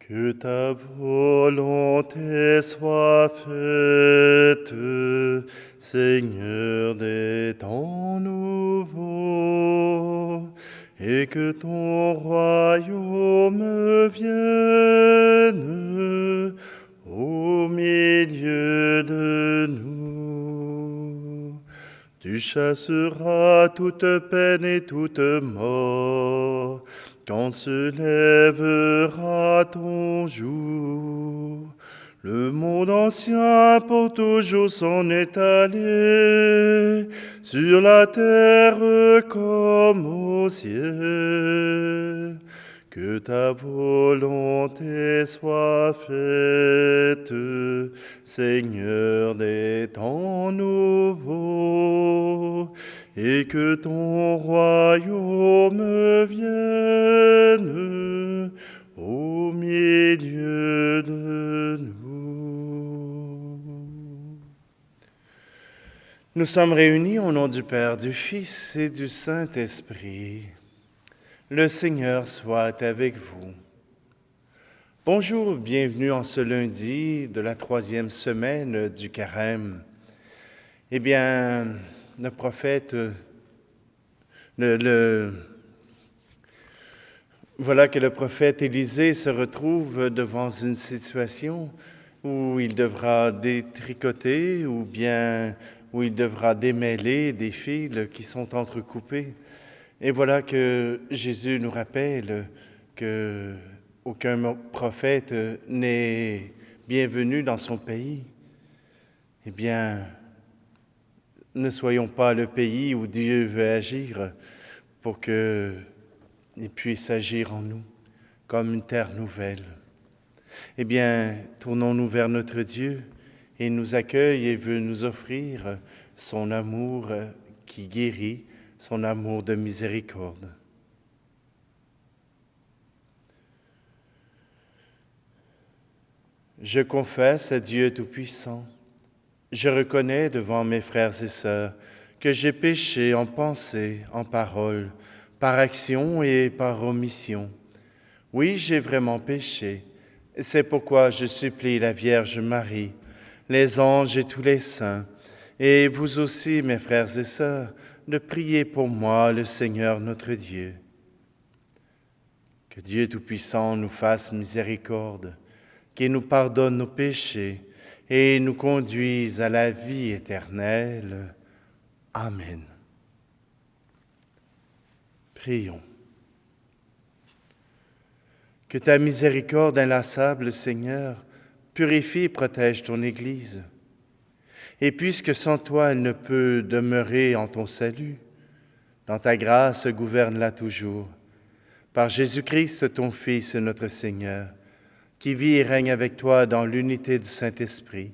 Que ta volonté soit faite, Seigneur des temps nouveaux, et que ton royaume vienne au milieu de nous. Tu chasseras toute peine et toute mort, quand se lèvera ton jour. Le monde ancien pour toujours s'en est allé, sur la terre comme au ciel. Que ta volonté soit faite, Seigneur des temps nouveaux, et que ton royaume vienne au milieu de nous. Nous sommes réunis au nom du Père, du Fils et du Saint-Esprit. Le Seigneur soit avec vous. Bonjour, bienvenue en ce lundi de la 3e semaine du Carême. Eh bien, le prophète, voilà que le prophète Élisée se retrouve devant une situation où il devra détricoter ou bien où il devra démêler des fils qui sont entrecoupés. Et voilà que Jésus nous rappelle qu'aucun prophète n'est bienvenu dans son pays. Eh bien, ne soyons pas le pays où Dieu veut agir pour qu'il puisse agir en nous comme une terre nouvelle. Eh bien, tournons-nous vers notre Dieu et nous accueille et veut nous offrir son amour qui guérit, son amour de miséricorde. Je confesse à Dieu Tout-Puissant, je reconnais devant mes frères et sœurs que j'ai péché en pensée, en parole, par action et par omission. Oui, j'ai vraiment péché. C'est pourquoi je supplie la Vierge Marie, les anges et tous les saints, et vous aussi, mes frères et sœurs, de prier pour moi, le Seigneur notre Dieu. Que Dieu Tout-Puissant nous fasse miséricorde, qu'il nous pardonne nos péchés et nous conduise à la vie éternelle. Amen. Prions. Que ta miséricorde inlassable, Seigneur, purifie et protège ton Église. Et puisque sans toi elle ne peut demeurer en ton salut, dans ta grâce gouverne-la toujours. Par Jésus-Christ, ton Fils, notre Seigneur, qui vit et règne avec toi dans l'unité du Saint-Esprit,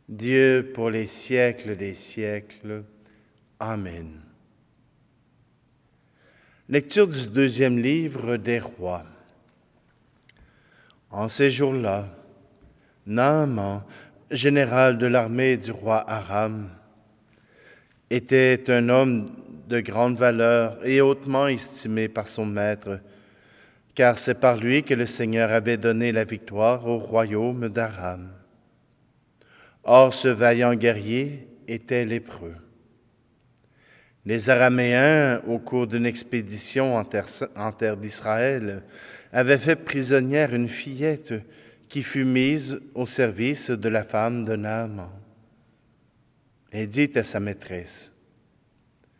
Dieu pour les siècles des siècles. Amen. Lecture du 2e livre des Rois. En ces jours-là, Naaman, général de l'armée du roi Aram, était un homme de grande valeur et hautement estimé par son maître, car c'est par lui que le Seigneur avait donné la victoire au royaume d'Aram. Or, ce vaillant guerrier était lépreux. Les Araméens, au cours d'une expédition en terre d'Israël, avaient fait prisonnière une fillette qui fut mise au service de la femme de Naaman. Elle dit à sa maîtresse,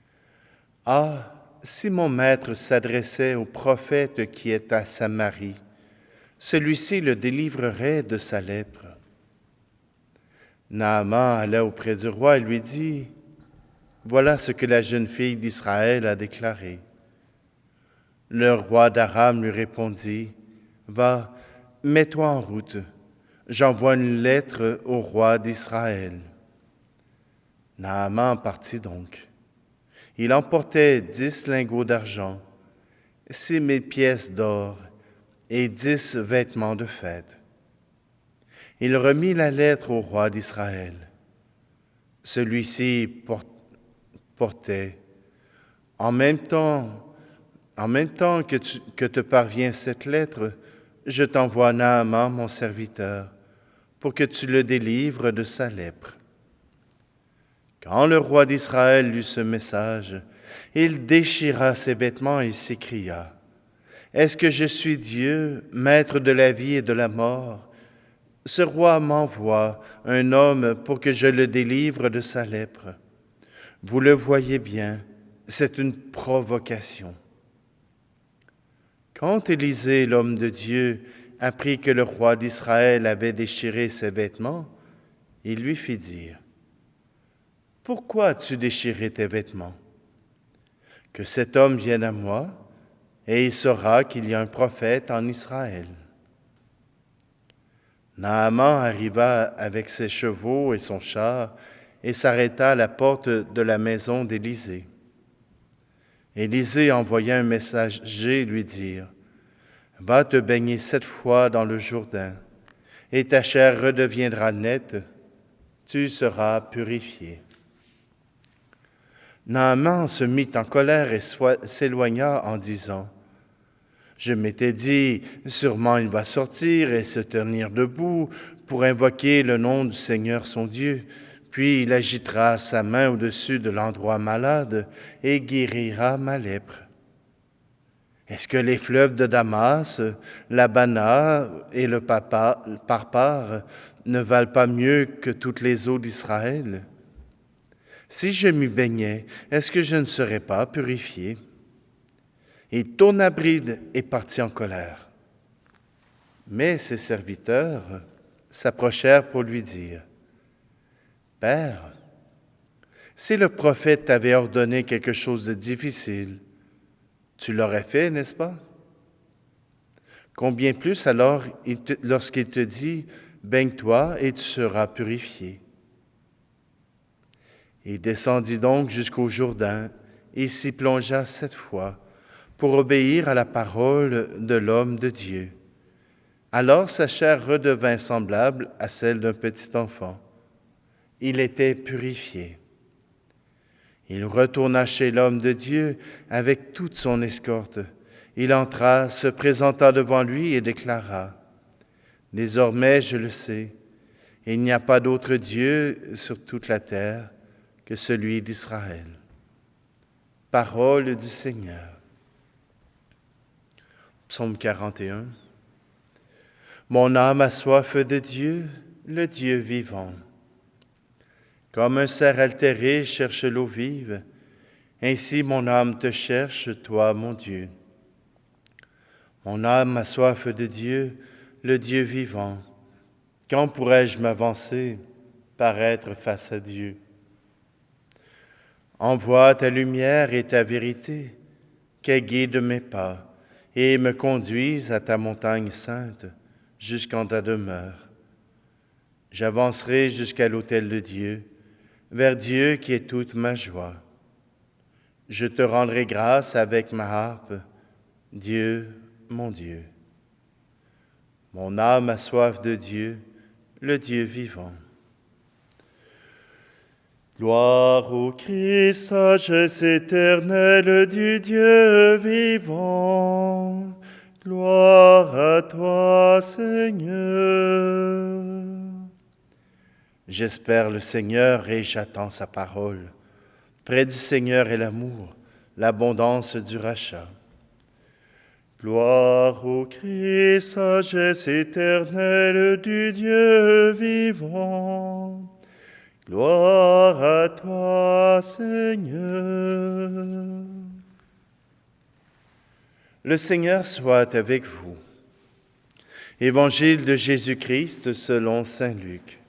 « Ah, si mon maître s'adressait au prophète qui est à Samarie, celui-ci le délivrerait de sa lèpre. » Naaman alla auprès du roi et lui dit, « Voilà ce que la jeune fille d'Israël a déclaré. » Le roi d'Aram lui répondit, « Va, mets-toi en route, j'envoie une lettre au roi d'Israël. » Naaman partit donc. Il emportait 10 lingots d'argent, 6 000 pièces d'or et 10 vêtements de fête. Il remit la lettre au roi d'Israël. Celui-ci portait, en même temps que te parvient cette lettre, je t'envoie Naaman, mon serviteur, pour que tu le délivres de sa lèpre. » Quand le roi d'Israël lut ce message, il déchira ses vêtements et s'écria, « Est-ce que je suis Dieu, maître de la vie et de la mort? Ce roi m'envoie un homme pour que je le délivre de sa lèpre. Vous le voyez bien, c'est une provocation. » Quand Élisée, l'homme de Dieu, apprit que le roi d'Israël avait déchiré ses vêtements, il lui fit dire, « Pourquoi as-tu déchiré tes vêtements? Que cet homme vienne à moi, et il saura qu'il y a un prophète en Israël. » Naaman arriva avec ses chevaux et son char et s'arrêta à la porte de la maison d'Élisée. Élisée envoya un messager lui dire, « Va te baigner 7 fois dans le Jourdain, et ta chair redeviendra nette, tu seras purifié. » Naaman se mit en colère et s'éloigna en disant, « Je m'étais dit, sûrement il va sortir et se tenir debout pour invoquer le nom du Seigneur son Dieu. Puis il agitera sa main au-dessus de l'endroit malade et guérira ma lèpre. Est-ce que les fleuves de Damas, l'Abana et le Parpar ne valent pas mieux que toutes les eaux d'Israël? Si je m'y baignais, est-ce que je ne serais pas purifié? » Il tourna bride et partit en colère. Mais ses serviteurs s'approchèrent pour lui dire, « Père, si le prophète t'avait ordonné quelque chose de difficile, tu l'aurais fait, n'est-ce pas? Combien plus alors lorsqu'il te dit, « Baigne-toi et tu seras purifié. » Il descendit donc jusqu'au Jourdain et s'y plongea 7 fois pour obéir à la parole de l'homme de Dieu. Alors sa chair redevint semblable à celle d'un petit enfant. Il était purifié. Il retourna chez l'homme de Dieu avec toute son escorte. Il entra, se présenta devant lui et déclara, « Désormais, je le sais, il n'y a pas d'autre Dieu sur toute la terre que celui d'Israël. » Parole du Seigneur. Psaume 41. Mon âme a soif de Dieu, le Dieu vivant. Comme un cerf altéré cherche l'eau vive, ainsi mon âme te cherche, toi, mon Dieu. Mon âme a soif de Dieu, le Dieu vivant. Quand pourrais-je m'avancer, paraître face à Dieu? Envoie ta lumière et ta vérité, qu'elle guide mes pas et me conduise à ta montagne sainte, jusqu'en ta demeure. J'avancerai jusqu'à l'autel de Dieu, vers Dieu qui est toute ma joie. Je te rendrai grâce avec ma harpe, Dieu, mon Dieu. Mon âme a soif de Dieu, le Dieu vivant. Gloire au Christ, sagesse éternelle du Dieu vivant. Gloire à toi, Seigneur. J'espère le Seigneur et j'attends sa parole. Près du Seigneur est l'amour, l'abondance du rachat. Gloire au Christ, sagesse éternelle du Dieu vivant. Gloire à toi, Seigneur. Le Seigneur soit avec vous. Évangile de Jésus-Christ selon saint Luc.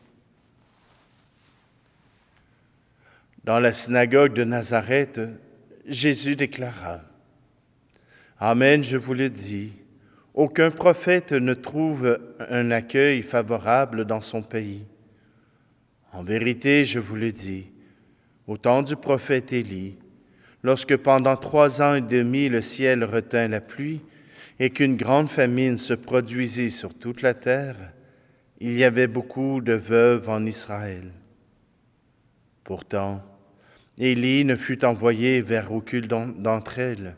Dans la synagogue de Nazareth, Jésus déclara, « Amen, je vous le dis, aucun prophète ne trouve un accueil favorable dans son pays. En vérité, je vous le dis, au temps du prophète Élie, lorsque pendant 3 ans et demi le ciel retint la pluie et qu'une grande famine se produisit sur toute la terre, il y avait beaucoup de veuves en Israël. Pourtant, Élie ne fut envoyé vers aucune d'entre elles,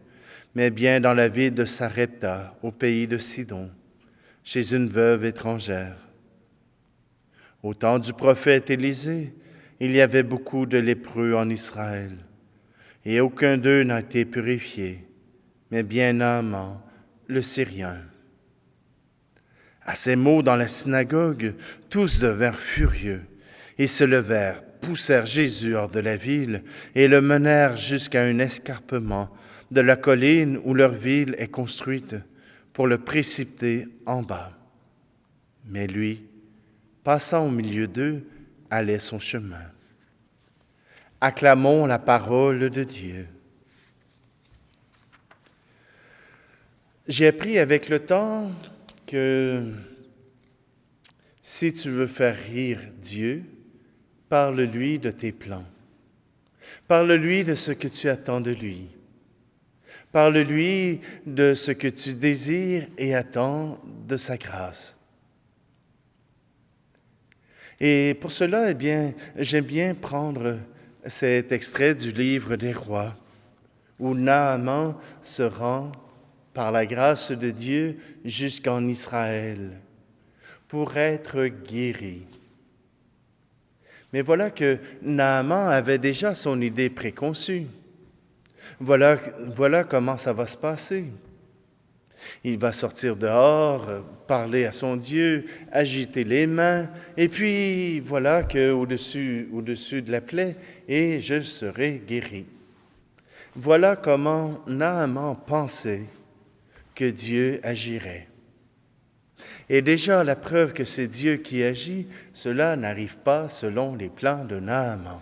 mais bien dans la ville de Sarepta, au pays de Sidon, chez une veuve étrangère. Au temps du prophète Élisée, il y avait beaucoup de lépreux en Israël, et aucun d'eux n'a été purifié, mais bien Naaman, le Syrien. À ces mots dans la synagogue, tous devinrent furieux et se levèrent, poussèrent Jésus hors de la ville et le menèrent jusqu'à un escarpement de la colline où leur ville est construite pour le précipiter en bas. Mais lui, passant au milieu d'eux, allait son chemin. Acclamons la parole de Dieu. J'ai appris avec le temps que si tu veux faire rire Dieu, parle-lui de tes plans. Parle-lui de ce que tu attends de lui. Parle-lui de ce que tu désires et attends de sa grâce. Et pour cela, j'aime bien prendre cet extrait du livre des rois, où Naaman se rend, par la grâce de Dieu, jusqu'en Israël, pour être guéri. Mais voilà que Naaman avait déjà son idée préconçue. Voilà comment ça va se passer. Il va sortir dehors, parler à son Dieu, agiter les mains, et puis voilà qu'au-dessus de la plaie, et je serai guéri. Voilà comment Naaman pensait que Dieu agirait. Et déjà, la preuve que c'est Dieu qui agit, cela n'arrive pas selon les plans de Naaman.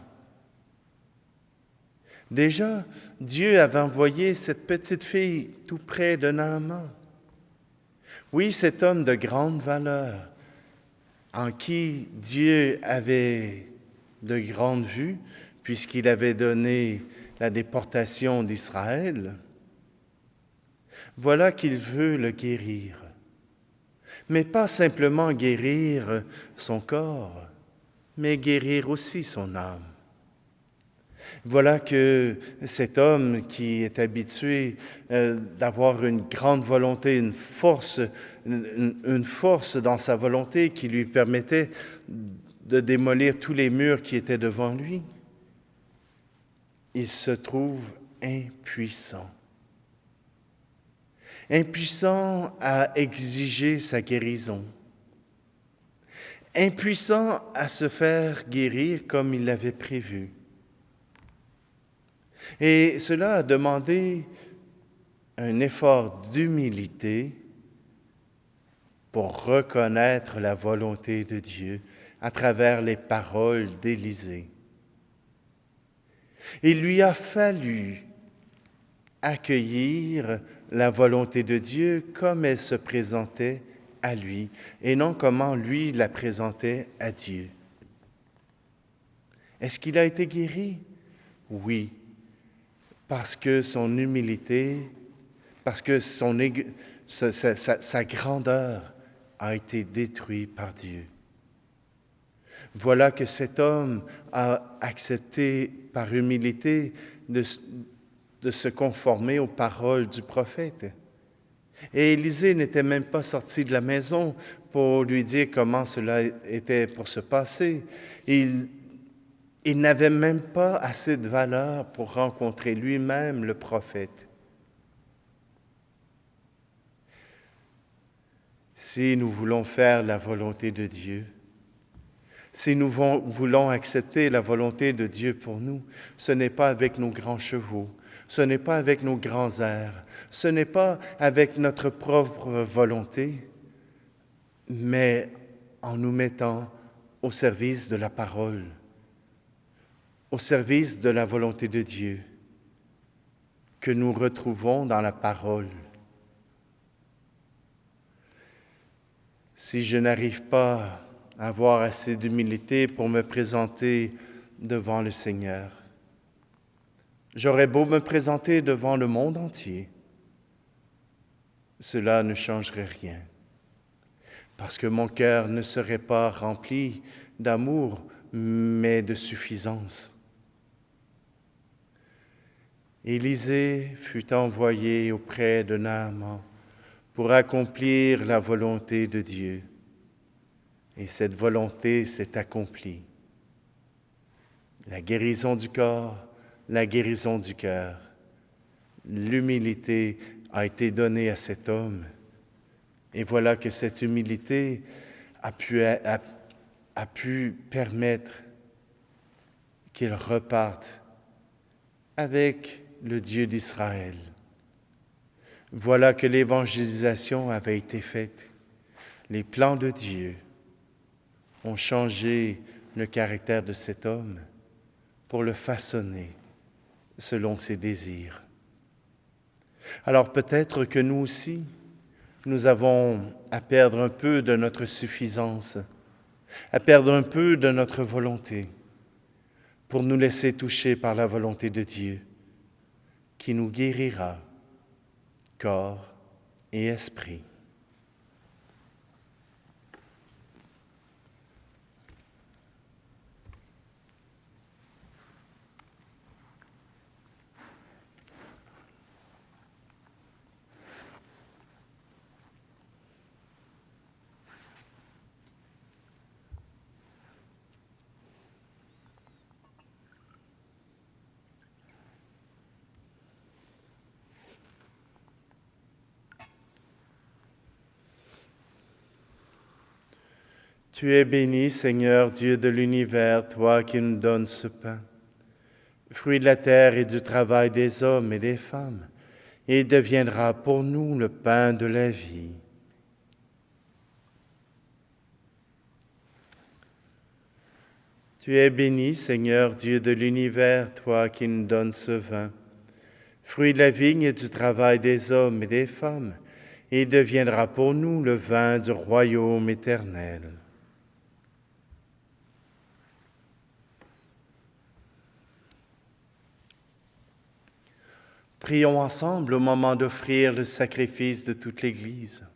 Déjà, Dieu avait envoyé cette petite fille tout près de Naaman. Oui, cet homme de grande valeur, en qui Dieu avait de grandes vues, puisqu'il avait donné la déportation d'Israël, voilà qu'il veut le guérir. Mais pas simplement guérir son corps, mais guérir aussi son âme. Voilà que cet homme qui est habitué d'avoir une grande volonté, une force dans sa volonté qui lui permettait de démolir tous les murs qui étaient devant lui, il se trouve impuissant. Impuissant à exiger sa guérison. Impuissant à se faire guérir comme il l'avait prévu. Et cela a demandé un effort d'humilité pour reconnaître la volonté de Dieu à travers les paroles d'Élisée. Il lui a fallu accueillir la volonté de Dieu comme elle se présentait à lui et non comment lui la présentait à Dieu. Est-ce qu'il a été guéri? Oui. Parce que son humilité, parce que sa grandeur a été détruite par Dieu. Voilà que cet homme a accepté par humilité de se conformer aux paroles du prophète. Et Élisée n'était même pas sorti de la maison pour lui dire comment cela était pour se passer. Il n'avait même pas assez de valeur pour rencontrer lui-même le prophète. Si nous voulons faire la volonté de Dieu, si nous voulons accepter la volonté de Dieu pour nous, ce n'est pas avec nos grands chevaux, ce n'est pas avec nos grands airs, ce n'est pas avec notre propre volonté, mais en nous mettant au service de la parole, au service de la volonté de Dieu que nous retrouvons dans la parole. Si je n'arrive pas à avoir assez d'humilité pour me présenter devant le Seigneur, j'aurais beau me présenter devant le monde entier, cela ne changerait rien, parce que mon cœur ne serait pas rempli d'amour, mais de suffisance. Élisée fut envoyé auprès de Naaman pour accomplir la volonté de Dieu. Et cette volonté s'est accomplie. La guérison du corps, la guérison du cœur. L'humilité a été donnée à cet homme. Et voilà que cette humilité a pu permettre qu'il reparte avec le Dieu d'Israël. Voilà que l'évangélisation avait été faite. Les plans de Dieu ont changé le caractère de cet homme pour le façonner selon ses désirs. Alors peut-être que nous aussi, nous avons à perdre un peu de notre suffisance, à perdre un peu de notre volonté pour nous laisser toucher par la volonté de Dieu qui nous guérira, corps et esprit. Tu es béni, Seigneur, Dieu de l'univers, toi qui nous donnes ce pain, fruit de la terre et du travail des hommes et des femmes, et il deviendra pour nous le pain de la vie. Tu es béni, Seigneur, Dieu de l'univers, toi qui nous donnes ce vin, fruit de la vigne et du travail des hommes et des femmes, et il deviendra pour nous le vin du royaume éternel. Prions ensemble au moment d'offrir le sacrifice de toute l'Église.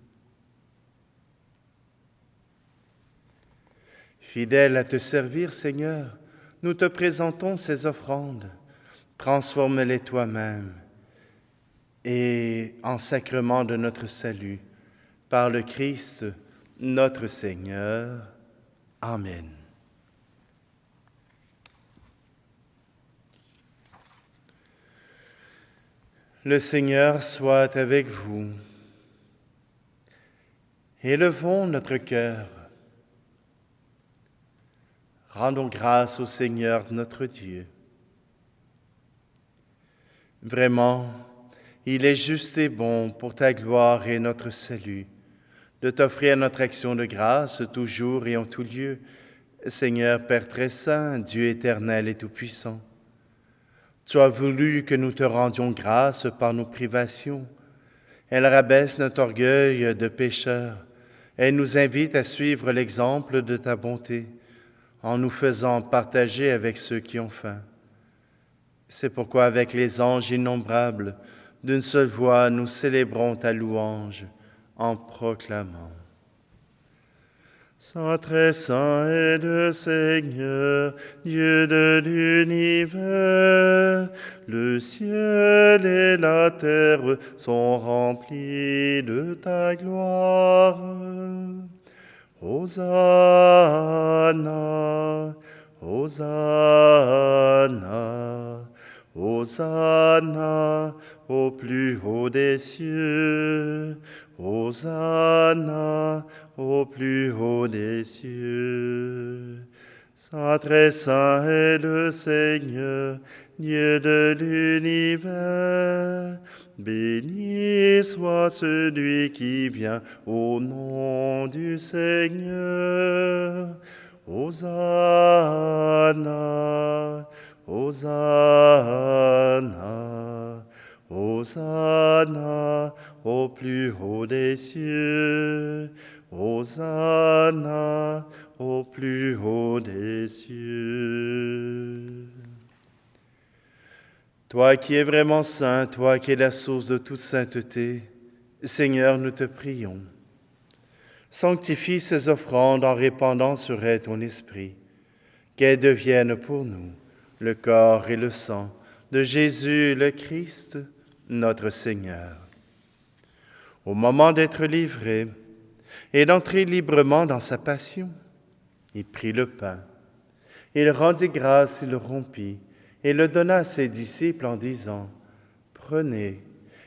Fidèles à te servir, Seigneur, nous te présentons ces offrandes. Transforme-les toi-même et en sacrement de notre salut, par le Christ, notre Seigneur. Amen. Le Seigneur soit avec vous. Élevons notre cœur. Rendons grâce au Seigneur notre Dieu. Vraiment, il est juste et bon pour ta gloire et notre salut de t'offrir notre action de grâce toujours et en tout lieu, Seigneur Père très saint, Dieu éternel et tout-puissant. Tu as voulu que nous te rendions grâce par nos privations. Elle rabaisse notre orgueil de pécheurs. Elle nous invite à suivre l'exemple de ta bonté en nous faisant partager avec ceux qui ont faim. C'est pourquoi avec les anges innombrables, d'une seule voix, nous célébrons ta louange en proclamant. Saint, très saint est le Seigneur, Dieu de l'univers. Le ciel et la terre sont remplis de ta gloire. Hosanna, Hosanna, Hosanna au plus haut des cieux. Hosanna au plus haut des cieux. Saint, très saint est le Seigneur, Dieu de l'univers. Béni soit celui qui vient au nom du Seigneur. Hosanna, Hosanna, Hosanna au plus haut des cieux. Hosanna au plus haut des cieux. Toi qui es vraiment saint, toi qui es la source de toute sainteté, Seigneur, nous te prions. Sanctifie ces offrandes en répandant sur elles ton esprit, qu'elles deviennent pour nous le corps et le sang de Jésus le Christ, notre Seigneur. au moment d'être livré et d'entrer librement dans sa passion. Il prit le pain, il rendit grâce, il le rompit et le donna à ses disciples en disant, « Prenez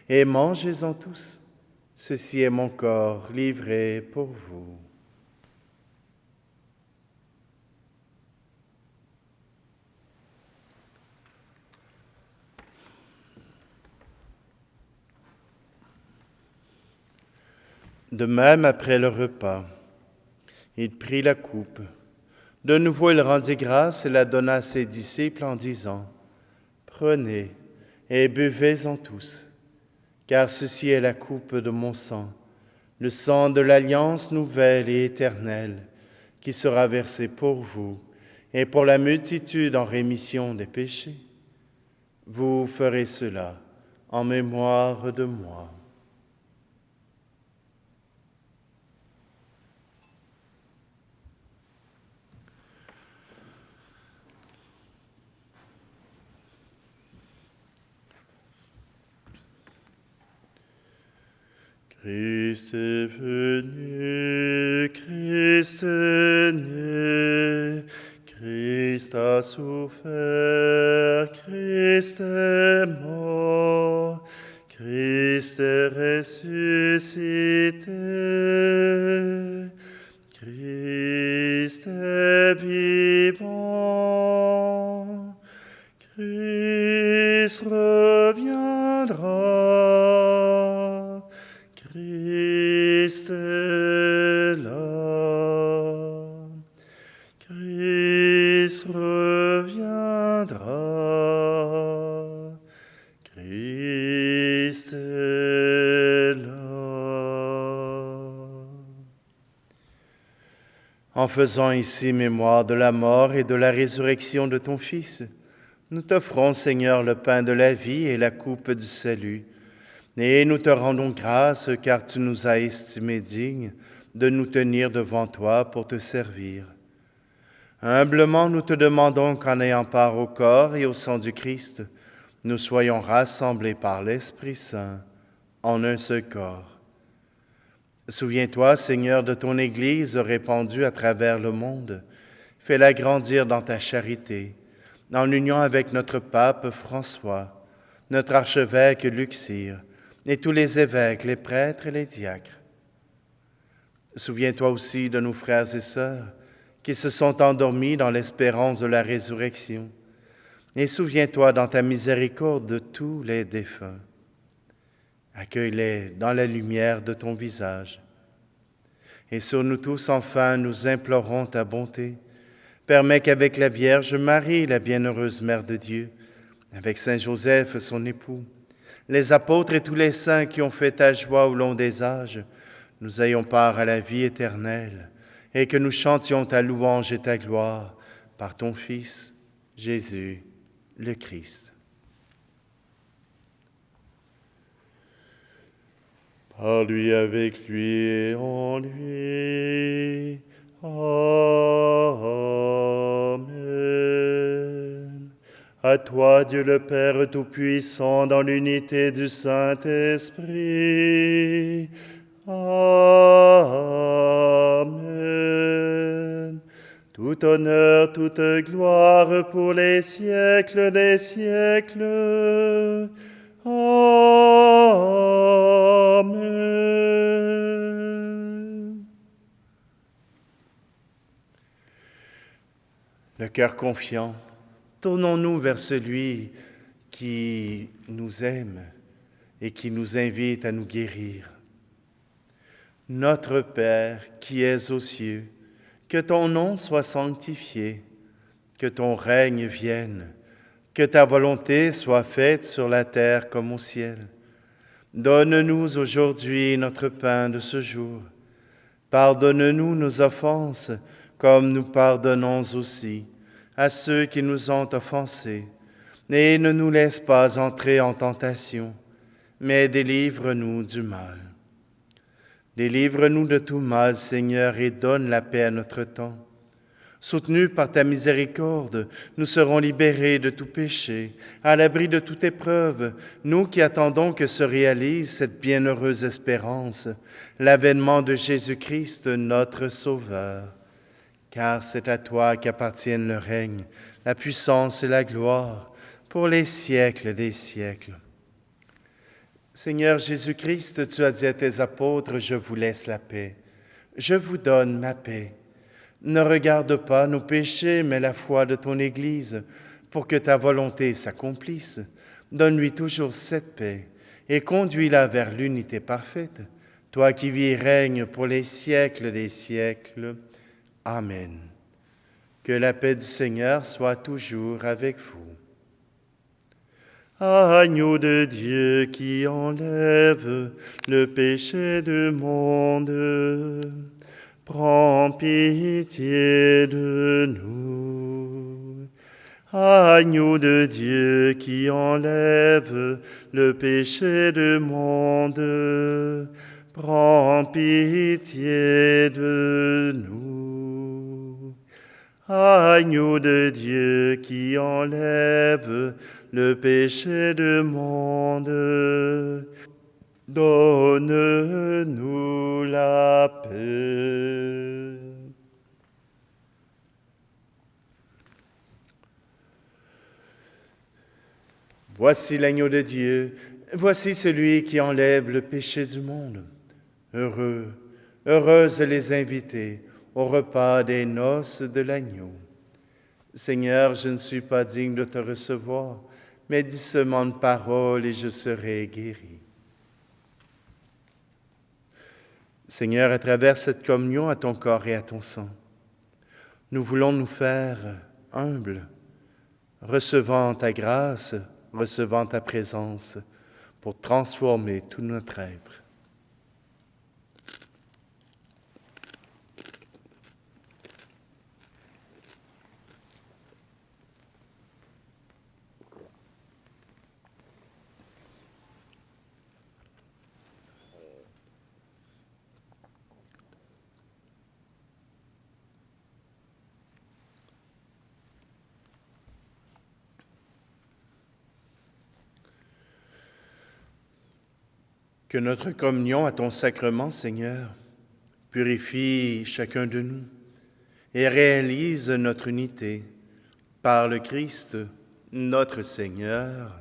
et mangez-en tous, ceci est mon corps livré pour vous. » De même, après le repas, il prit la coupe. De nouveau, il rendit grâce et la donna à ses disciples en disant, « Prenez et buvez-en tous, car ceci est la coupe de mon sang, le sang de l'alliance nouvelle et éternelle, qui sera versé pour vous et pour la multitude en rémission des péchés. Vous ferez cela en mémoire de moi. » Christ est venu, Christ est né, Christ a souffert, Christ est mort, Christ est ressuscité, Christ est vivant, Christ reviendra. Christ est là, Christ reviendra, Christ est là. En faisant ici mémoire de la mort et de la résurrection de ton Fils, nous t'offrons, Seigneur, le pain de la vie et la coupe du salut. Et nous te rendons grâce car tu nous as estimés dignes de nous tenir devant toi pour te servir. Humblement, nous te demandons qu'en ayant part au corps et au sang du Christ, nous soyons rassemblés par l'Esprit Saint en un seul corps. Souviens-toi, Seigneur, de ton Église répandue à travers le monde. Fais-la grandir dans ta charité, en union avec notre pape François, notre archevêque Luxire, et tous les évêques, les prêtres et les diacres. Souviens-toi aussi de nos frères et sœurs qui se sont endormis dans l'espérance de la résurrection. Et souviens-toi dans ta miséricorde de tous les défunts. Accueille-les dans la lumière de ton visage. Et sur nous tous, enfin, nous implorons ta bonté. Permets qu'avec la Vierge Marie, la bienheureuse Mère de Dieu, avec Saint Joseph, son époux, les apôtres et tous les saints qui ont fait ta joie au long des âges, nous ayons part à la vie éternelle et que nous chantions ta louange et ta gloire par ton Fils, Jésus, le Christ. Par lui, avec lui et en lui. Amen. À toi, Dieu le Père Tout-Puissant, dans l'unité du Saint-Esprit. Amen. Tout honneur, toute gloire pour les siècles des siècles. Amen. Le cœur confiant, tournons-nous vers celui qui nous aime et qui nous invite à nous guérir. Notre Père qui es aux cieux, que ton nom soit sanctifié, que ton règne vienne, que ta volonté soit faite sur la terre comme au ciel. Donne-nous aujourd'hui notre pain de ce jour. Pardonne-nous nos offenses, comme nous pardonnons aussi à ceux qui nous ont offensés. Et ne nous laisse pas entrer en tentation, mais délivre-nous du mal. Délivre-nous de tout mal, Seigneur, et donne la paix à notre temps. Soutenus par ta miséricorde, nous serons libérés de tout péché, à l'abri de toute épreuve, nous qui attendons que se réalise cette bienheureuse espérance, l'avènement de Jésus-Christ, notre Sauveur. Car c'est à toi qu'appartiennent le règne, la puissance et la gloire, pour les siècles des siècles. Seigneur Jésus-Christ, tu as dit à tes apôtres, « Je vous laisse la paix, je vous donne ma paix. » Ne regarde pas nos péchés, mais la foi de ton Église, pour que ta volonté s'accomplisse. Donne-lui toujours cette paix et conduis-la vers l'unité parfaite, toi qui vis et règnes pour les siècles des siècles. Amen. Que la paix du Seigneur soit toujours avec vous. Agneau de Dieu qui enlève le péché du monde, prends pitié de nous. Agneau de Dieu qui enlève le péché du monde, prends pitié de nous. Agneau de Dieu qui enlève le péché du monde, donne-nous la paix. Voici l'agneau de Dieu, voici celui qui enlève le péché du monde. Heureux, heureuses les invités au repas des noces de l'agneau. Seigneur, je ne suis pas digne de te recevoir, mais dis seulement une parole et je serai guéri. Seigneur, à travers cette communion à ton corps et à ton sang, nous voulons nous faire humbles, recevant ta grâce, recevant ta présence pour transformer tout notre être. Que notre communion à ton sacrement, Seigneur, purifie chacun de nous et réalise notre unité par le Christ, notre Seigneur.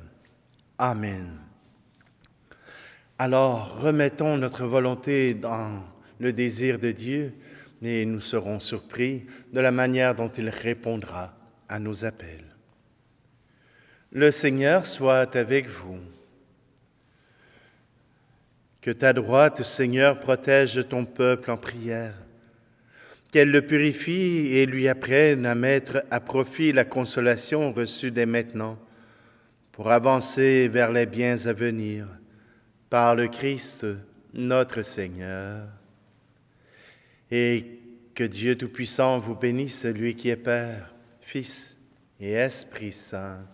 Amen. Alors, remettons notre volonté dans le désir de Dieu et nous serons surpris de la manière dont il répondra à nos appels. Le Seigneur soit avec vous. Que ta droite, Seigneur, protège ton peuple en prière, qu'elle le purifie et lui apprenne à mettre à profit la consolation reçue dès maintenant pour avancer vers les biens à venir, par le Christ, notre Seigneur. Et que Dieu Tout-Puissant vous bénisse, lui qui est Père, Fils et Esprit Saint.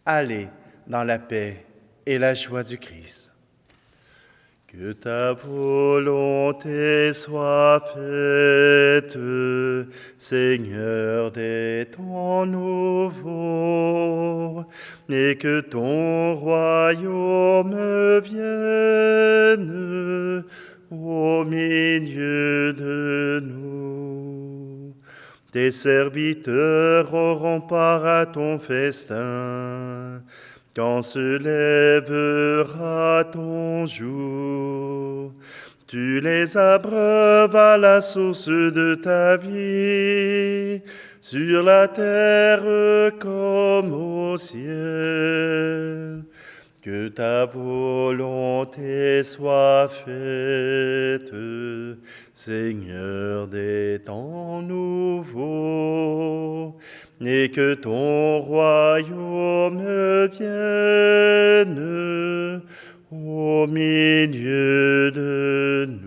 Allez dans la paix et la joie du Christ. Que ta volonté soit faite, Seigneur des temps nouveaux, et que ton royaume vienne au milieu de nous. Tes serviteurs auront part à ton festin, quand se lèvera ton jour. Tu les abreuves à la source de ta vie, sur la terre comme au ciel. Que ta volonté soit faite, Seigneur des temps nouveaux, et que ton royaume vienne au milieu de nous.